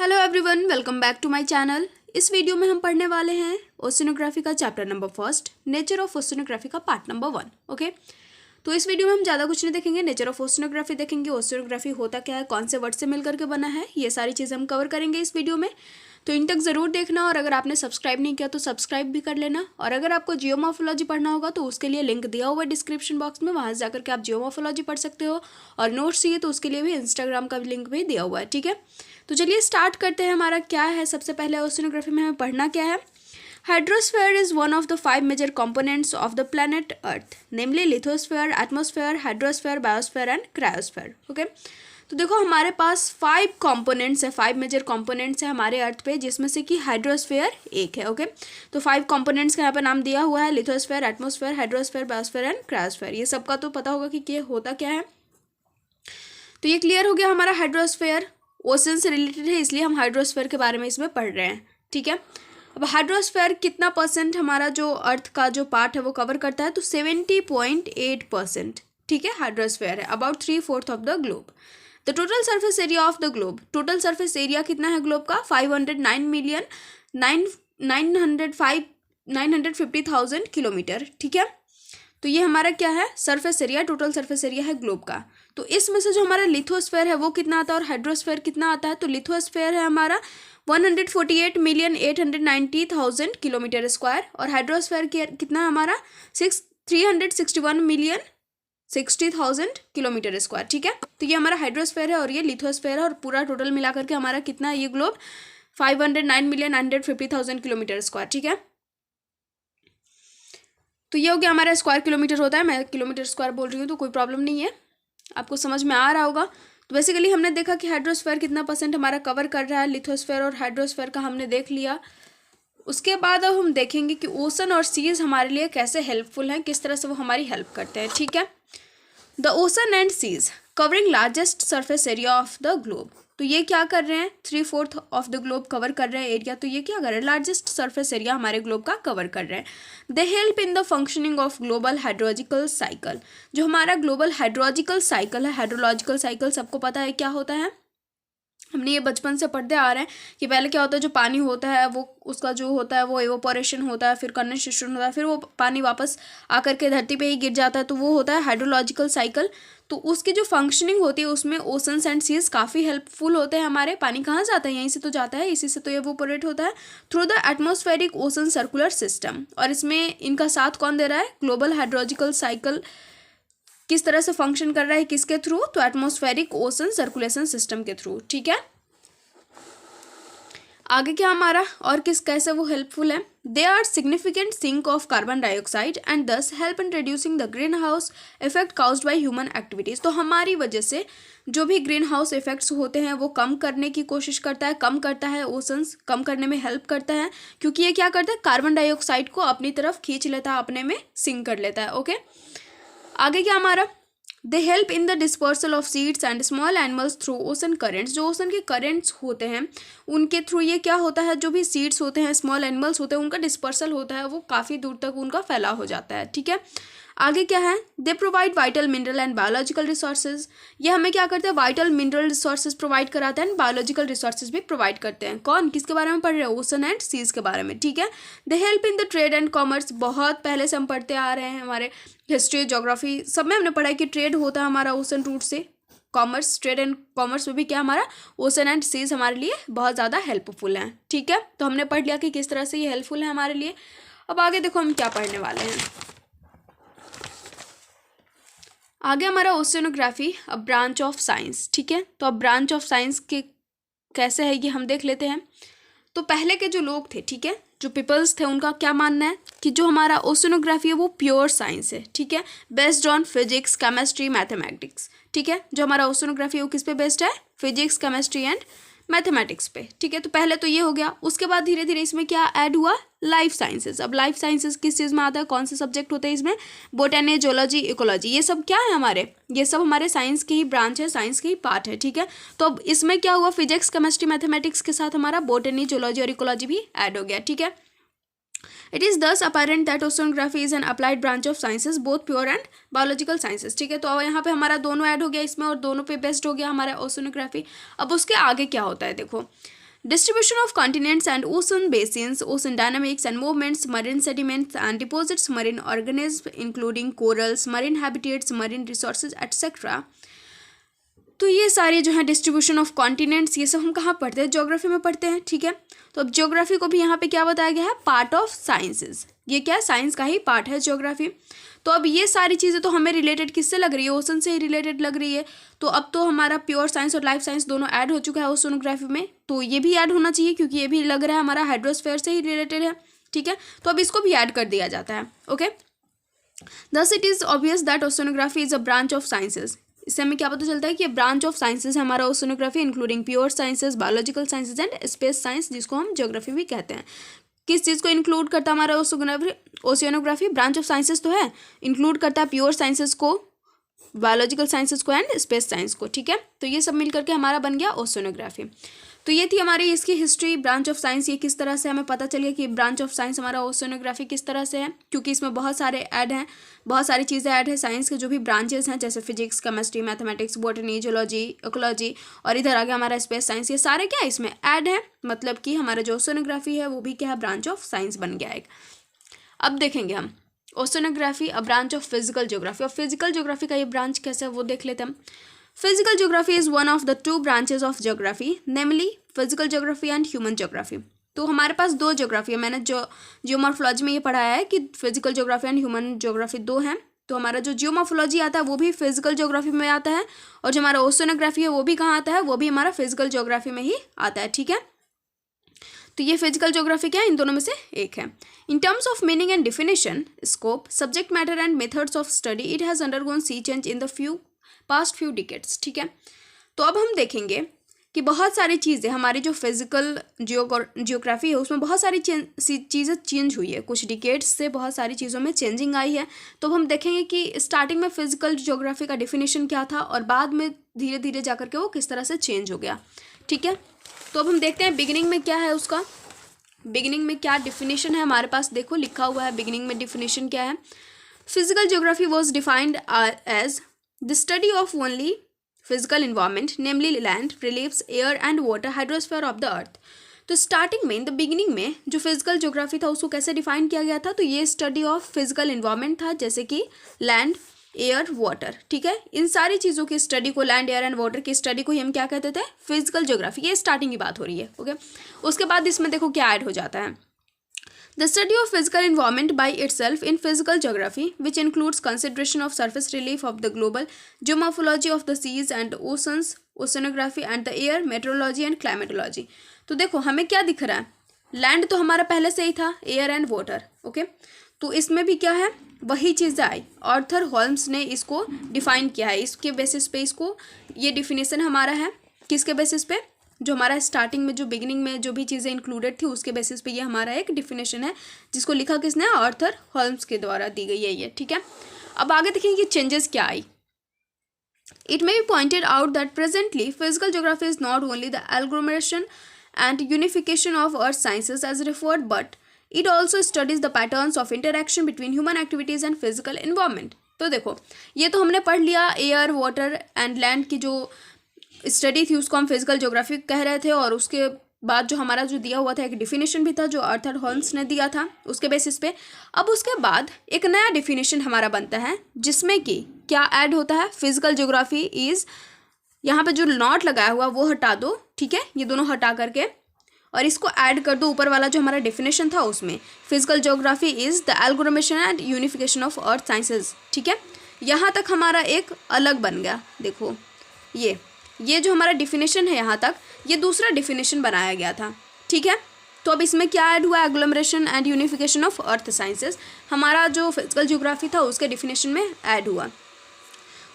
Hello everyone, welcome back to my channel. इस video में हम पढ़ने वाले हैं ओशिनोग्राफी का chapter number first, nature of oceanography का पार्ट नंबर 1। ओके, तो इस वीडियो में हम ज़्यादा कुछ नहीं देखेंगे, नेचर ऑफ ओशिनोग्राफी देखेंगे, ओशिनोग्राफी होता क्या है, कौन से वर्ड से मिलकर के बना है, ये सारी चीज़ें हम कवर करेंगे इस वीडियो में। तो इन तक ज़रूर देखना, और अगर आपने सब्सक्राइब नहीं किया तो सब्सक्राइब भी कर लेना। और अगर आपको जियोमॉर्फोलॉजी पढ़ना होगा तो उसके लिए लिंक दिया हुआ है डिस्क्रिप्शन बॉक्स में, वहाँ से जाकर के आप जियोमॉर्फोलॉजी पढ़ सकते हो। और नोट्स चाहिए तो उसके लिए भी इंस्टाग्राम का लिंक भी दिया हुआ है। ठीक है, तो चलिए स्टार्ट करते हैं। हमारा क्या है, सबसे पहले ओशिनोग्राफी में हमें पढ़ना क्या है। Hydrosphere is one of the 5 major components of the planet Earth, namely lithosphere, atmosphere, hydrosphere, biosphere and cryosphere. Okay, तो देखो हमारे पास 5 कंपोनेंट्स है, 5 मेजर कंपोनेंट्स है हमारे अर्थ पे, जिसमें से कि हाइड्रोस्फीयर एक है। ओके, तो 5 कंपोनेंट्स का यहाँ पे नाम दिया हुआ है, lithosphere, atmosphere, hydrosphere, biosphere and cryosphere. ये सबका तो पता होगा कि ये होता क्या है। तो ये क्लियर हो गया। हमारा हाइड्रोस्फीयर ओशन से रिलेटेड है, इसलिए हम हाइड्रोस्फीयर के बारे में इसमें पढ़ रहे हैं। ठीक है, अब हाइड्रोस्फीयर कितना परसेंट हमारा जो अर्थ का जो पार्ट है वो कवर करता है, तो 70.8%। ठीक है, हाइड्रोस्फीयर है about 3/4 of the globe. The total surface area of the globe, total surface area कितना है ग्लोब का, 509,950,000 किलोमीटर। ठीक है, तो ये हमारा क्या है, surface area, total surface area है ग्लोब का। तो इसमें से जो हमारा लिथोस्फीयर है वो कितना आता है और हाइड्रोस्फीयर कितना आता है, तो लिथोस्फीयर है हमारा 148,890,000 किलोमीटर स्क्वायर, और हाइड्रोस्फीयर कितना है हमारा 361,060,000 किलोमीटर स्क्वायर। ठीक है, तो ये हमारा हाइड्रोस्फीयर है और ये लिथोस्फीयर है, और पूरा टोटल मिला करके हमारा कितना है ये ग्लोब 509,950,000 किलोमीटर स्क्वायर। ठीक है, तो ये हो गया हमारा स्क्वायर किलोमीटर होता है, मैं किलोमीटर स्क्वायर बोल रही हूँ तो कोई प्रॉब्लम नहीं है, आपको समझ में आ रहा होगा। तो बेसिकली हमने देखा कि हाइड्रोस्फीयर कितना परसेंट हमारा कवर कर रहा है, लिथोस्फीयर और हाइड्रोस्फीयर का हमने देख लिया। उसके बाद अब हम देखेंगे कि ओशन और सीज हमारे लिए कैसे हेल्पफुल हैं, किस तरह से वो हमारी हेल्प करते हैं। ठीक है, the ocean and seas covering largest surface area of the globe, तो ये क्या कर रहे हैं, 3/4 ऑफ द ग्लोब कवर कर रहे हैं एरिया, तो ये क्या कर रहे हैं, लार्जेस्ट सरफेस एरिया हमारे ग्लोब का कवर कर रहे हैं। They help in the functioning of global hydrological cycle, जो हमारा ग्लोबल हाइड्रोलॉजिकल साइकिल है, हाइड्रोलॉजिकल साइकिल सबको पता है क्या होता है, हमने ये बचपन से पढ़ते आ रहे हैं कि पहले क्या होता है, जो पानी होता है वो उसका जो होता है वो एवोपोरेशन होता है, फिर कंडेंसेशन होता है, फिर वो पानी वापस आकर के धरती पे ही गिर जाता है, तो वो होता है हाइड्रोलॉजिकल साइकिल। तो उसकी जो फंक्शनिंग होती है उसमें ओशंस एंड सीज काफ़ी हेल्पफुल होते हैं हमारे। पानी कहाँ जाता है, यहीं से तो जाता है, इसी से तो एवोपोरेट होता है through the atmospheric ocean circular system. और इसमें इनका साथ कौन दे रहा है, ग्लोबल हाइड्रोलॉजिकल साइकिल किस तरह से फंक्शन कर रहा है, किसके थ्रू, तो एटमॉस्फेरिक ओशन सर्कुलेशन सिस्टम के थ्रू। ठीक है, आगे क्या हमारा और किस कैसे वो हेल्पफुल है, they are significant sink of carbon dioxide and thus help in reducing the greenhouse effect caused by human activities. तो हमारी वजह से जो भी ग्रीन हाउस इफेक्ट्स होते हैं वो कम करने की कोशिश करता है, कम करता है, ओशंस कम करने में हेल्प करता है, क्योंकि ये क्या करता है, कार्बन डाइऑक्साइड को अपनी तरफ खींच लेता है, अपने में सिंक कर लेता है। ओके, आगे क्या हमारा, they help in the dispersal of seeds and small animals through ocean currents, जो ओशन के करेंट्स होते हैं उनके थ्रू ये क्या होता है, जो भी सीड्स होते हैं, स्मॉल एनिमल्स होते हैं, उनका डिस्पर्सल होता है, वो काफ़ी दूर तक उनका फैलाव हो जाता है। ठीक है, आगे क्या है, they provide vital mineral and biological resources, ये हमें क्या करते हैं, वाइटल मिनरल रिसोर्सेज प्रोवाइड कराते हैं, बायोलॉजिकल रिसोर्सेज भी प्रोवाइड करते हैं। कौन, किसके बारे में पढ़ रहे हैं, ओशन एंड सीज के बारे में। ठीक है, they help in the trade and commerce, बहुत पहले से हम पढ़ते आ रहे हैं, हमारे हिस्ट्री ज्योग्राफी सब में हमने पढ़ा है कि ट्रेड होता है हमारा ओशन रूट से, कॉमर्स, ट्रेड एंड कॉमर्स में भी क्या हमारा ओशन एंड सीज हमारे लिए बहुत ज़्यादा हेल्पफुल हैं। ठीक है, तो हमने पढ़ लिया कि किस तरह से ये हेल्पफुल है हमारे लिए। अब आगे देखो हम क्या पढ़ने वाले हैं। आगे हमारा oceanography a branch of science. ठीक है, तो अब ब्रांच ऑफ साइंस के कैसे है ये हम देख लेते हैं। तो पहले के जो लोग थे, ठीक है, जो पीपल्स थे, उनका क्या मानना है कि जो हमारा ओशिनोग्राफी है वो प्योर साइंस है। ठीक है, based on physics, chemistry, mathematics. ठीक है, जो हमारा ओशिनोग्राफी है वो किस पे बेस्ड है, फिजिक्स, केमिस्ट्री एंड मैथमेटिक्स पे। ठीक है, तो पहले तो ये हो गया। उसके बाद धीरे धीरे इसमें क्या ऐड हुआ, लाइफ साइंसेज। अब लाइफ साइंसेज किस चीज़ में आता है, कौन से सब्जेक्ट होते हैं इसमें, बोटनी, जोलॉजी, इकोलॉजी, ये सब क्या है हमारे, ये सब हमारे साइंस के ही ब्रांच है, साइंस के ही पार्ट है। ठीक है, तो अब इसमें क्या हुआ, फिजिक्स, केमिस्ट्री, मैथमेटिक्स के साथ हमारा बोटनी, जोलॉजी और इकोलॉजी भी ऐड हो गया। ठीक है, इट इज़ दस apparent that oceanography is an applied branch of sciences both pure and biological sciences. ठीक है, तो अब यहाँ पे हमारा दोनों ऐड हो गया इसमें, और दोनों पे बेस्ड हो गया हमारा ओशिनोग्राफी। अब उसके आगे क्या होता है देखो, Distribution of continents and ocean basins, ocean dynamics and movements, marine sediments and deposits, marine organisms including corals, marine habitats, marine resources, etc. तो ये सारे जो है डिस्ट्रीब्यूशन ऑफ कॉन्टिनेंट्स, ये सब हम कहाँ पढ़ते हैं? ज्योग्राफी में पढ़ते हैं, ठीक है। तो अब ज्योग्राफी को भी यहाँ पे क्या बताया गया है? Part of sciences. ये क्या है? साइंस का ही पार्ट है ज्योग्राफी। तो अब ये सारी चीज़ें तो हमें रिलेटेड किससे लग रही है? ओशन से ही रिलेटेड लग रही है। तो अब तो हमारा प्योर साइंस और लाइफ साइंस दोनों ऐड हो चुका है ओशनोग्राफी में, तो ये भी ऐड होना चाहिए क्योंकि ये भी लग रहा है हमारा हाइड्रोस्फीयर से ही रिलेटेड है, ठीक है। तो अब इसको भी ऐड कर दिया जाता है, okay. Thus it is obvious that oceanography is a branch of sciences. इससे हमें क्या पता चलता है कि ये ब्रांच ऑफ साइंसेज है हमारा oceanography, including pure sciences, biological sciences and space science, जिसको हम ज्योग्राफी भी कहते हैं। किस चीज़ को इंक्लूड करता है हमारा ओशियनोग्राफी? ब्रांच ऑफ साइंसेज तो है, इंक्लूड करता है प्योर साइंसेज को, बायोलॉजिकल साइंसेज को एंड स्पेस साइंस को, ठीक है। तो ये सब मिल करके हमारा बन गया ओशनोग्राफी। तो ये थी हमारी इसकी हिस्ट्री, ब्रांच ऑफ साइंस ये किस तरह से हमें पता चल गया कि ब्रांच ऑफ साइंस हमारा ओशनोग्राफी किस तरह से है, क्योंकि इसमें बहुत सारे ऐड हैं, बहुत सारी चीज़ें ऐड है साइंस के जो भी ब्रांचेस हैं, जैसे physics, chemistry, mathematics, botany, geology, ecology, और इधर आगे हमारा स्पेस साइंस, ये सारे क्या है इसमें ऐड है। मतलब कि हमारा जो ओशनोग्राफी है वो भी क्या है? ब्रांच ऑफ साइंस बन गया एक। अब देखेंगे हम oceanography a branch of physical geography. और फिजिकल ज्योग्राफी का ये ब्रांच कैसा है वो देख लेते हैं हम। Physical geography is one of the two branches of geography, namely physical geography and human geography. तो हमारे पास दो ज्योग्राफी है, मैंने जो जियोमॉर्फोलॉजी में ये पढ़ाया है कि physical geography and human geography दो हैं। तो हमारा जो जियोमॉर्फोलॉजी आता है वो भी फिजिकल ज्योग्राफी में आता है, और जो हमारा ओशनोग्राफी है वो भी कहाँ आता है? वो भी हमारा फिजिकल ज्योग्राफी में ही आता है, ठीक है। तो ये फिजिकल ज्योग्राफी क्या है? इन दोनों में से एक है। In terms of meaning and definition, scope, subject matter and methods of study, it has undergone sea change in the past few decades, ठीक है। तो अब हम देखेंगे कि बहुत सारी चीज़ें हमारी जो फिजिकल जियोग्राफी है उसमें बहुत सारी चीज़ें चेंज हुई है, कुछ डिकेड्स से बहुत सारी चीज़ों में चेंजिंग आई है। तो हम देखेंगे कि स्टार्टिंग में फिजिकल जियोग्राफी का डिफिनेशन क्या था और बाद में धीरे धीरे जा करके वो किस तरह से चेंज हो गया, ठीक है। तो अब हम देखते हैं बिगिनिंग में क्या है उसका, बिगिनिंग में क्या डिफिनेशन है हमारे पास। देखो लिखा हुआ है बिगिनिंग में डिफिनेशन क्या है। Physical geography was defined as the study of only physical environment, namely land, reliefs, air and water, hydrosphere of the earth. तो स्टार्टिंग में इन द बिगिनिंग में जो फिजिकल ज्योग्राफी था उसको कैसे डिफाइन किया गया था? तो ये स्टडी ऑफ फिजिकल इन्वायरमेंट था, जैसे कि लैंड, एयर, वाटर, ठीक है। इन सारी चीज़ों की स्टडी को, लैंड, एयर एंड वाटर की स्टडी को ही हम क्या कहते थे? Physical geography. ये स्टार्टिंग की बात हो रही है, ओके। उसके बाद इसमें देखो क्या ऐड हो जाता है। The study of physical environment by itself in physical geography, which includes consideration of surface relief of the global, geomorphology of the seas and oceans, oceanography and the air, meteorology and climatology. तो देखो हमें क्या दिख रहा है? Land तो हमारा पहले से ही था, एयर एंड वाटर, ओके। तो इसमें भी क्या है? वही चीज़ें आई। आर्थर होल्म्स ने इसको डिफाइन किया है, इसके बेसिस पे इसको, ये डिफिनेशन हमारा है किसके बेसिस पे? जो हमारा स्टार्टिंग में जो बिगिनिंग में जो भी चीज़ें इंक्लूडेड थी उसके बेसिस पे ये हमारा एक डिफिनेशन है, जिसको लिखा किसने? आर्थर होल्म्स के द्वारा दी गई है ये, ठीक है। अब आगे देखेंगे कि चेंजेस क्या आई। It may be pointed out that presently physical geography is not only the agglomeration and unification of earth sciences as referred, but it also studies the patterns of interaction between human activities and physical environment. तो देखो ये तो हमने पढ़ लिया, air, water and land की जो study थी उसको हम फिजिकल ज्योग्राफी कह रहे थे, और उसके बाद जो हमारा जो दिया हुआ था एक डिफिनेशन भी था जो आर्थर होल्म्स ने दिया था उसके बेसिस पे। अब उसके बाद एक नया डिफिनेशन हमारा बनता है जिसमें कि क्या ऐड होता है? फिजिकल ज्योग्राफी इज, यहाँ पे जो नॉट लगाया हुआ वो हटा दो, ठीक है, ये दोनों हटा करके और इसको ऐड कर दो ऊपर वाला जो हमारा डिफिनेशन था उसमें। Physical geography is the algorithm and unification of earth sciences, ठीक है। यहाँ तक हमारा एक अलग बन गया। देखो ये जो हमारा डिफिनेशन है यहाँ तक, ये दूसरा डिफिनेशन बनाया गया था, ठीक है। तो अब इसमें क्या ऐड हुआ? Agglomeration and unification of earth sciences हमारा जो फिजिकल ज्योग्राफी था उसके डिफिनेशन में ऐड हुआ।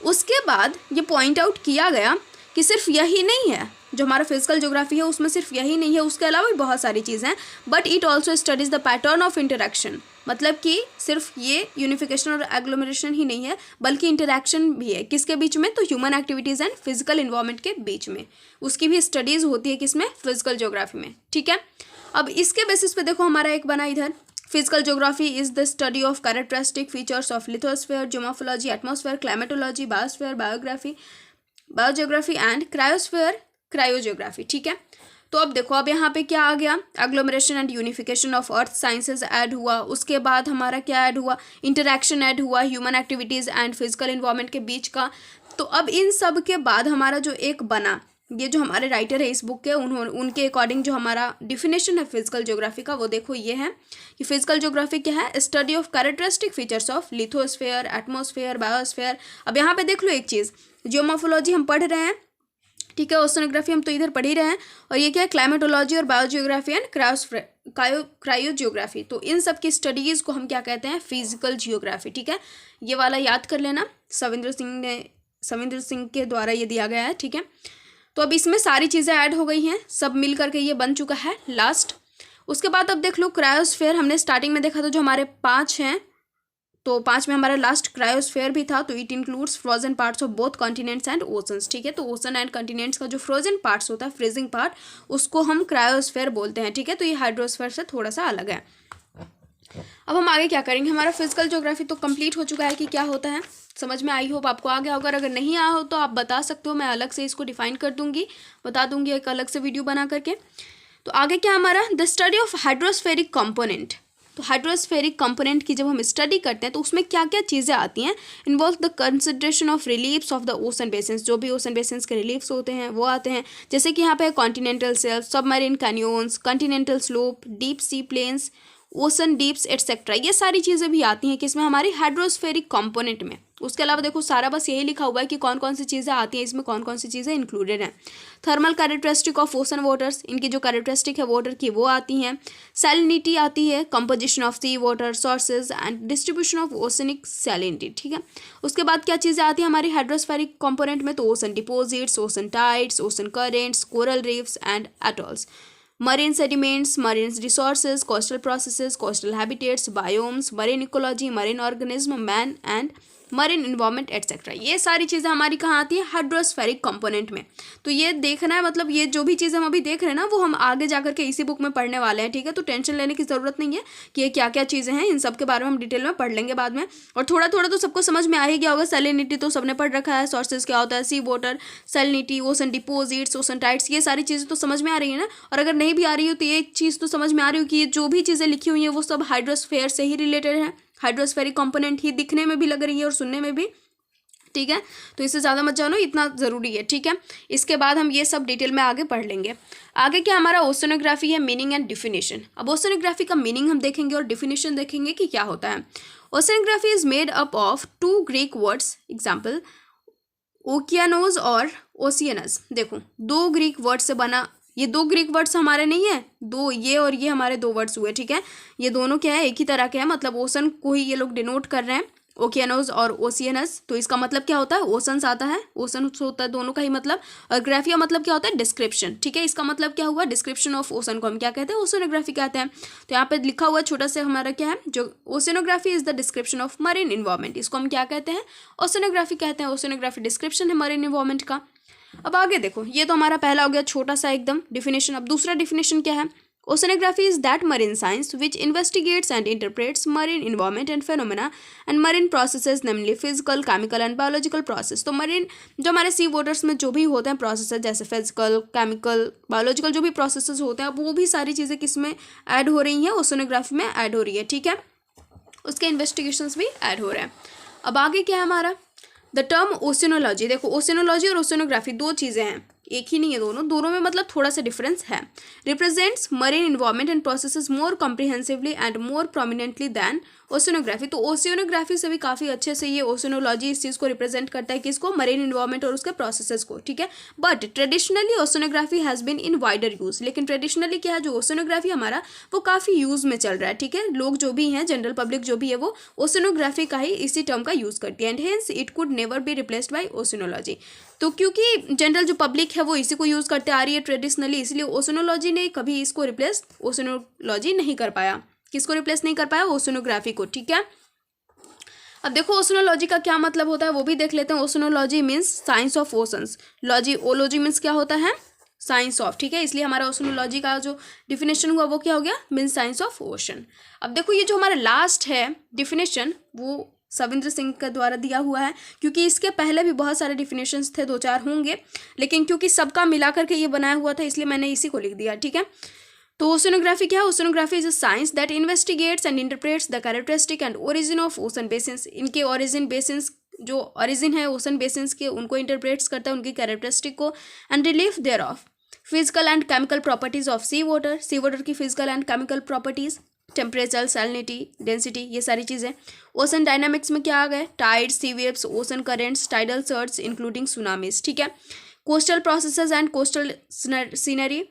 उसके बाद ये पॉइंट आउट किया गया कि सिर्फ यही नहीं है, जो हमारा फिजिकल ज्योग्राफी है उसमें सिर्फ यही नहीं है, उसके अलावा भी बहुत सारी चीज़ें हैं, but it also studies the pattern of interaction. मतलब कि सिर्फ ये यूनिफिकेशन और एग्लोमरेशन ही नहीं है बल्कि इंटरेक्शन भी है, किसके बीच में? तो human activities and physical environment के बीच में, उसकी भी स्टडीज़ होती है किसमें? फिजिकल ज्योग्राफी में, ठीक है। अब इसके बेसिस पे देखो हमारा एक बना इधर, physical geography is the study of characteristic features of lithosphere, geomorphology, atmosphere, climatology, biosphere, biography and cryosphere, cryogeography, ठीक है। तो अब देखो, अब यहाँ पे क्या आ गया, agglomeration and unification of earth sciences add हुआ। उसके बाद हमारा क्या ऐड हुआ, इंटरैक्शन ऐड हुआ human activities and physical environment के बीच का। तो अब इन सब के बाद हमारा जो एक बना, ये जो हमारे राइटर है इस बुक के, उनके अकॉर्डिंग जो हमारा डिफिनेशन है फिजिकल ज्योग्राफी का, वो देखो ये है कि फिजिकल ज्योग्राफी क्या है, study of characteristic features of lithosphere, atmosphere, biosphere. अब यहाँ पे देख लो एक चीज़, जियोमॉर्फोलॉजी हम पढ़ रहे हैं, ठीक है, ओशनोग्राफी हम तो इधर पढ़ ही रहे हैं, और ये क्या है, क्लाइमेटोलॉजी और बायोजियोग्राफी एंड क्रायोजियोग्राफी। तो इन सब की स्टडीज़ को हम क्या कहते हैं, फिजिकल जियोग्राफी। ठीक है, ये वाला याद कर लेना, सविंद्र सिंह के द्वारा ये दिया गया है। ठीक है, तो अब इसमें सारी चीज़ें ऐड हो गई हैं, सब मिल करके ये बन चुका है लास्ट। उसके बाद अब देख लो क्रायोस्फेयर, हमने स्टार्टिंग में देखा था जो हमारे 5 हैं, तो 5 में हमारा लास्ट क्रायोस्फेयर भी था। तो it includes frozen parts of both continents and oceans. ठीक है, तो ओशन एंड कॉन्टिनेंट्स का जो फ्रोजन पार्ट्स होता है, फ्रीजिंग पार्ट, उसको हम क्रायोस्फेयर बोलते हैं। ठीक है, तो ये हाइड्रोस्फेयर से थोड़ा सा अलग है। अब हम आगे क्या करेंगे, हमारा फिजिकल ज्योग्राफी तो कंप्लीट हो चुका है कि क्या होता है, समझ में आई होप आपको आ गया होगा। अगर नहीं आया हो तो आप बता सकते हो, मैं अलग से इसको डिफाइन कर दूंगी, बता दूंगी एक अलग से वीडियो बना करके। तो आगे क्या हमारा, द स्टडी ऑफ हाइड्रोस्फेरिक कंपोनेंट। तो हाइड्रोस्फेरिक कंपोनेंट की जब हम स्टडी करते हैं तो उसमें क्या क्या चीज़ें आती हैं, involve the consideration of reliefs of the ocean basins. जो भी ओशन बेसिन्स के रिलीफ्स होते हैं वो आते हैं, जैसे कि यहाँ पे continental shelf, submarine canyons, continental slope, deep sea plains, ocean deeps etcetera. ये सारी चीज़ें भी आती हैं किसमें, हमारी हाइड्रोस्फेरिक कंपोनेंट में। उसके अलावा देखो सारा बस यही लिखा हुआ है कि कौन कौन सी चीज़ें आती हैं इसमें, कौन कौन सी चीज़ें इंक्लूडेड हैं। Thermal characteristic of ocean waters, इनकी जो कैरेक्टरिस्टिक है वाटर की वो आती हैं। सैलिनिटी आती है, composition of sea water sources and distribution of oceanic salinity. ठीक है, उसके बाद क्या चीज़ें आती हैं हमारी हाइड्रोस्फेरिक कंपोनेंट में, तो ocean deposits, ocean tides, ocean currents, coral reefs and atolls, marine sediments, marine resources, coastal processes, coastal habitats, biomes, marine ecology, marine organism, man and marine environment etcetera. ये सारी चीज़ें हमारी कहाँ आती है, हाइड्रोस्फेरिक कंपोनेंट में। तो ये देखना है, मतलब ये जो भी चीज़ें हम अभी देख रहे हैं ना, वो हम आगे जाकर के इसी बुक में पढ़ने वाले हैं। ठीक है, तो टेंशन लेने की ज़रूरत नहीं है कि ये क्या क्या चीज़ें हैं, इन सब के बारे में हम डिटेल में पढ़ लेंगे बाद में। और थोड़ा थोड़ा तो सबको समझ में आ ही गया होगा, सैलिनिटी तो सबने पढ़ रखा है, सोर्सेज क्या होता है, sea water, salinity, ocean deposits, ocean tides, ये सारी चीज़ें तो समझ में आ रही है ना। और अगर नहीं भी आ रही हो तो ये चीज़ तो समझ में आ रही हो कि ये जो भी चीज़ें लिखी हुई हैं वो सब हाइड्रोस्फेयर से ही रिलेटेड है, हाइड्रोस्फेरिक कंपोनेंट ही दिखने में भी लग रही है और सुनने में भी। ठीक है, तो इससे ज़्यादा मत जानो, इतना ज़रूरी है। ठीक है, इसके बाद हम ये सब डिटेल में आगे पढ़ लेंगे। आगे क्या हमारा ओशनोग्राफी है, मीनिंग एंड डिफिनेशन। अब ओशनोग्राफी का मीनिंग हम देखेंगे और डिफिनेशन देखेंगे कि क्या होता है। Oceanography is made up of 2 Greek words, example ओकियानोस और ओशियनस। देखो 2 ग्रीक वर्ड से बना, ये 2 ग्रीक वर्ड्स हमारे नहीं है, 2 ये और ये हमारे 2 वर्ड्स हुए। ठीक है, ये दोनों क्या है, एक ही तरह के हैं, मतलब ओशन को ही ये लोग डिनोट कर रहे हैं, ओकियानोस और ओशियनस। तो इसका मतलब क्या होता है, ओशंस आता है, ओशन होता है दोनों का ही मतलब। और ग्राफिया मतलब क्या होता है, डिस्क्रिप्शन। ठीक है, इसका मतलब क्या हुआ, डिस्क्रिप्शन ऑफ ओशन को हम क्या कहते हैं, ओशनोग्राफी कहते हैं। तो यहाँ पे लिखा हुआ छोटा सा हमारा क्या है, जो oceanography is the description of marine environment, इसको हम क्या कहते हैं, ओशनोग्राफी कहते हैं। ओशनोग्राफी डिस्क्रिप्शन है मरीन इन्वायरमेंट का। अब आगे देखो, ये तो हमारा पहला हो गया छोटा सा एकदम डिफिनेशन। अब दूसरा डिफिनेशन क्या है, oceanography is that marine science which investigates and interprets marine environment and phenomena and marine processes, namely physical, chemical and biological process। तो मरीन जो हमारे सी वाटर्स में जो भी होते हैं प्रोसेसेस, जैसे फिजिकल, केमिकल, बायोलॉजिकल जो भी प्रोसेसेस होते हैं, वो भी सारी चीज़ें किस में ऐड हो रही हैं, ओशनोग्राफी में ऐड हो रही है। ठीक है, उसके इन्वेस्टिगेशंस भी ऐड हो रहे हैं। अब आगे क्या है हमारा, द टर्म ओशनोलॉजी। देखो ओशनोलॉजी और ओशनोग्राफी 2 चीज़ें हैं, एक ही नहीं है, दोनों में मतलब थोड़ा सा डिफरेंस है। Represents marine environment and processes more comprehensively and more prominently than oceanography. तो ओशनोग्राफी से भी काफ़ी अच्छे से ये ओशनोलॉजी इस चीज़ को रिप्रेजेंट करता है, किसको, मरीन इन्वायरमेंट और उसके प्रोसेसेस को। ठीक है, but traditionally oceanography has been in wider use. लेकिन ट्रेडिशनली क्या है, जो ओशनोग्राफी हमारा वो काफ़ी यूज़ में चल रहा है। ठीक है, लोग जो भी हैं, जनरल पब्लिक जो भी है, वो ओशनोग्राफी का ही इसी टर्म का यूज़ करती है, and hence it could never be replaced by oceanology. तो क्योंकि जनरल जो पब्लिक है वो इसी को यूज़ करते आ रही है ट्रेडिशनली, इसलिए ओशनोलॉजी ने कभी इसको रिप्लेस, ओशनोलॉजी नहीं कर पाया। किसको रिप्लेस नहीं कर पाया, ओशनोग्राफी को। ठीक है, अब देखो ओशनोलॉजी का क्या मतलब होता है वो भी देख लेते हैं। Oceanology means science of oceans, ology means क्या होता है, साइंस ऑफ। ठीक है, इसलिए हमारा ओशनोलॉजी का जो डिफिनेशन हुआ वो क्या हो गया, मीन्स साइंस ऑफ ओशन। अब देखो ये जो हमारा लास्ट है डिफिनेशन, वो सविंद्र सिंह के द्वारा दिया हुआ है, क्योंकि इसके पहले भी बहुत सारे डिफिनेशंस थे, 2-4 होंगे, लेकिन क्योंकि सबका मिला करके ये बनाया हुआ था इसलिए मैंने इसी को लिख दिया, ठीक है। तो ओशनोग्राफी क्या है? Oceanography is a science that investigates and interprets the characteristic and origin of ocean basins. इनके ओरिजिन बेसिन्स, जो ओरिजिन है ओशन बेसिन्स के, उनको इंटरप्रेट्स करता है, उनकी कैरेक्टरिस्टिक को, and relief thereof physical and chemical properties of sea water की physical and chemical properties, temperature, salinity, density, ये सारी चीज़ें। ओशन डायनामिक्स में क्या आ गए? Tide, sea waves, ocean currents, tidal shirts including tsunamis, ठीक है। Coastal processes and coastal scenery,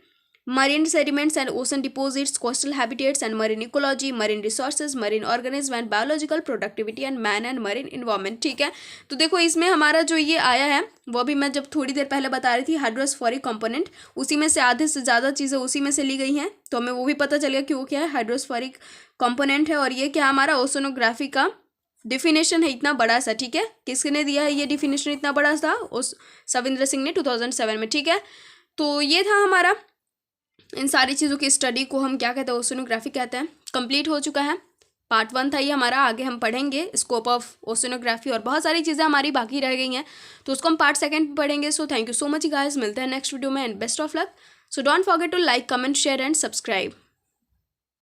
marine sediments and ocean deposits, coastal habitats and marine ecology, marine resources, marine organism and biological productivity and man and marine environment, ठीक है। तो देखो इसमें हमारा जो ये आया है वो भी मैं जब थोड़ी देर पहले बता रही थी, हाइड्रोस्फेरिक कंपोनेंट, उसी में से आधे से ज़्यादा चीज़ें उसी में से ली गई हैं, तो हमें वो भी पता चल गया कि वो क्या है, हाइड्रोस्फेरिक कंपोनेंट है। और ये क्या हमारा ओशनोग्राफी का डिफिनेशन है इतना बड़ा सा, ठीक है। किसने दिया है ये डिफिनेशन इतना बड़ा सा? उस सविंद्र सिंह ने 2007 में, ठीक है। तो ये था हमारा, इन सारी चीज़ों की स्टडी को हम क्या कहते हैं? ओशनोग्राफी कहते हैं। कंप्लीट हो चुका है, पार्ट 1 था ये हमारा। आगे हम पढ़ेंगे स्कोप ऑफ ओशनोग्राफी और बहुत सारी चीज़ें हमारी बाकी रह गई हैं, तो उसको हम पार्ट 2 पढ़ेंगे। So thank you so much guys, मिलते हैं नेक्स्ट वीडियो में and best of luck. So don't forget to like, comment, share and subscribe.